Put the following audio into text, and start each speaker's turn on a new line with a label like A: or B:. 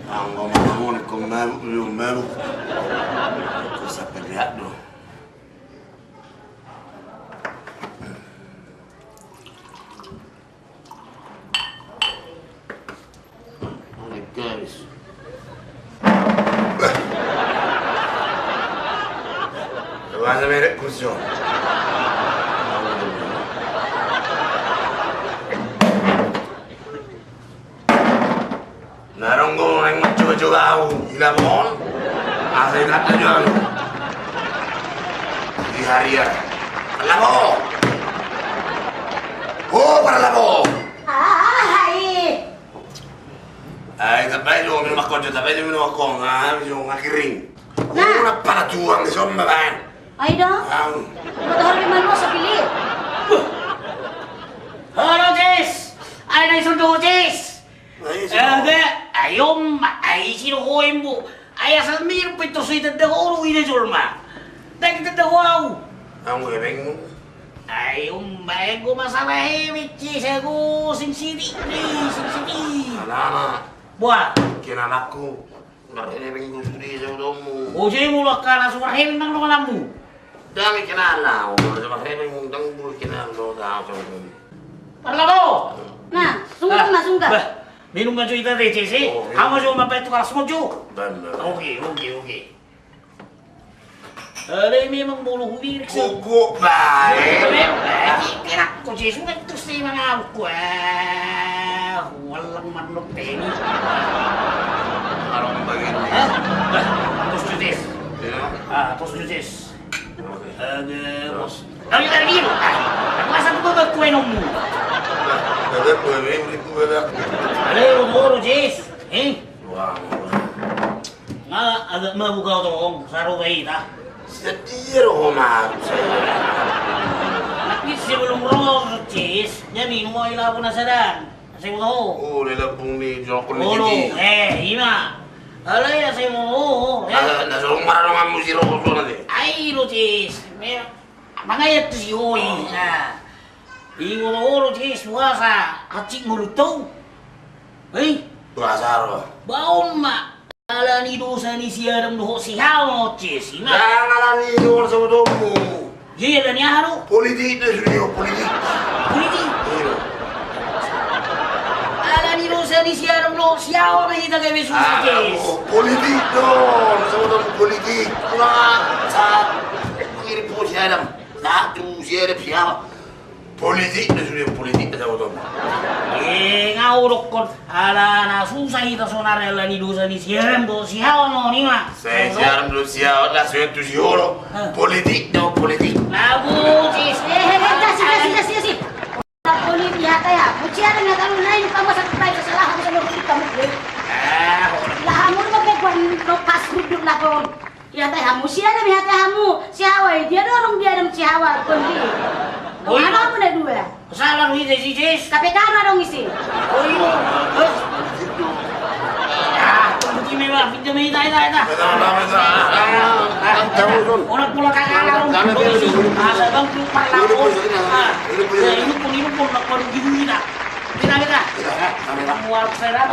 A: Ang ngomong-ngomong kung meru. Kung sa paglihat do. Ay guys. Gimana merek kusyo? Naronggo yang coba-coba aku, gila mohon. Asal kata jual. Di hari ya. Labo. Oh, para labo.
B: Hai.
A: Ay, tapay lo minum ako, tapay lo minum ako, yung akiring.
B: Nah.
A: Una para tuang di somma ban.
B: Ay dong. Matahol naman mo sa pilit.
C: Halo, Jess! Ay, naisundo, Jess! Ayom, ay sinukuhin mo. Ay, asal mayroon pa ito sa itadako, uwi na Jorma. Dahil itadako.
A: Ang webeng mo.
C: Ay, ay, gumasarahimik, Jess. Ako, sinsiri. Sinsiri.
A: Alana.
C: Buat?
A: Kinanak ko. Naribeng ko suri sa ulo mo.
C: O, siya mo lang ka na surahimik ng mga mo.
A: Dami kinala. Naribeng mo danggol kinala sa ulo mo.
C: Parla mo!
B: Nah, sungguh.
C: Minum nga dyan ito, Jess, eh?
A: Oh,
C: Hama dyan mapayat ko karas mo dyan.
A: Banda.
C: Okay. Aray, memang bulu hulirik sa...
A: Kuko ba?
C: Tirak ko, Jess. Huwag ito sa mga ako. Walang manok teni.
A: Anong bagay mo?
C: Tos nyo, Jess. Tos nyo, Jess. Ano yung dito? Naglasan ko ba kwenom mo?
A: Kada po, may ko ba?
C: Aray, umuro, Jess.
A: Wow.
C: Nga, agad mabugaw ito kong sa ruwahita.
A: Sa tiro ko maharap sa'yo.
C: Nakit si Bulong Rong, Jess. Yamin mo ilaw ko na sa dan. Kasi mo ako.
A: Oo, nilabong ni Joko ni
C: Olo,
A: Kiki.
C: ima. Alay, kasi mo.
A: Nasulong mararungan mo si Roko na din.
C: Ay, lo, Jess. Mangayat si Hoy. Ingo mo, olo, Jess. Mukha sa kacik mo luto. Ay,
A: Tuasaro.
C: baon ma. Ala ni dosa ni siya ng luho si Hao, Jess. Ima.
A: Jangan alami doon sa ulo mo.
C: Jela ni Haro.
A: Politik na siya, politik.
C: Kuliti.
A: Iyo.
C: Ala ni dosa ni siya ng luho si Hao na kita kay Besus, Jess.
A: Politik doon. Sa ulo mo, politik. Mga sa pangirip po siya lang. Lahat yung siya siya. Politik na siya, politik na sa ulo mo.
C: Ngaurok ko. Ala na susah ito sonarela ni dosa ni siya ng si Hao no ni ma.
A: Saya siaran dulu siya, la suatu siolo. Politik daw, politik.
C: Labu, Jess.
B: Kasih. Tak boleh lihat ya. Mucian yang kamu naik kamu satu kali kesalahan sama kamu. Lah kamu mau pas duduk lah kon. Lihat ya, mucian lihat kamu. Siapa dia dorong dia dong siapa kondi. Mana kamu dah dua?
C: Salah nih si Jess.
B: KPK mana dong isi?
C: Oh iya. Begini mah, pinjam ini dah. Orang pulang kakak larung. Ada bang lupa larung. Ini pun nak pergi kita. Kita. Kamu harus serap.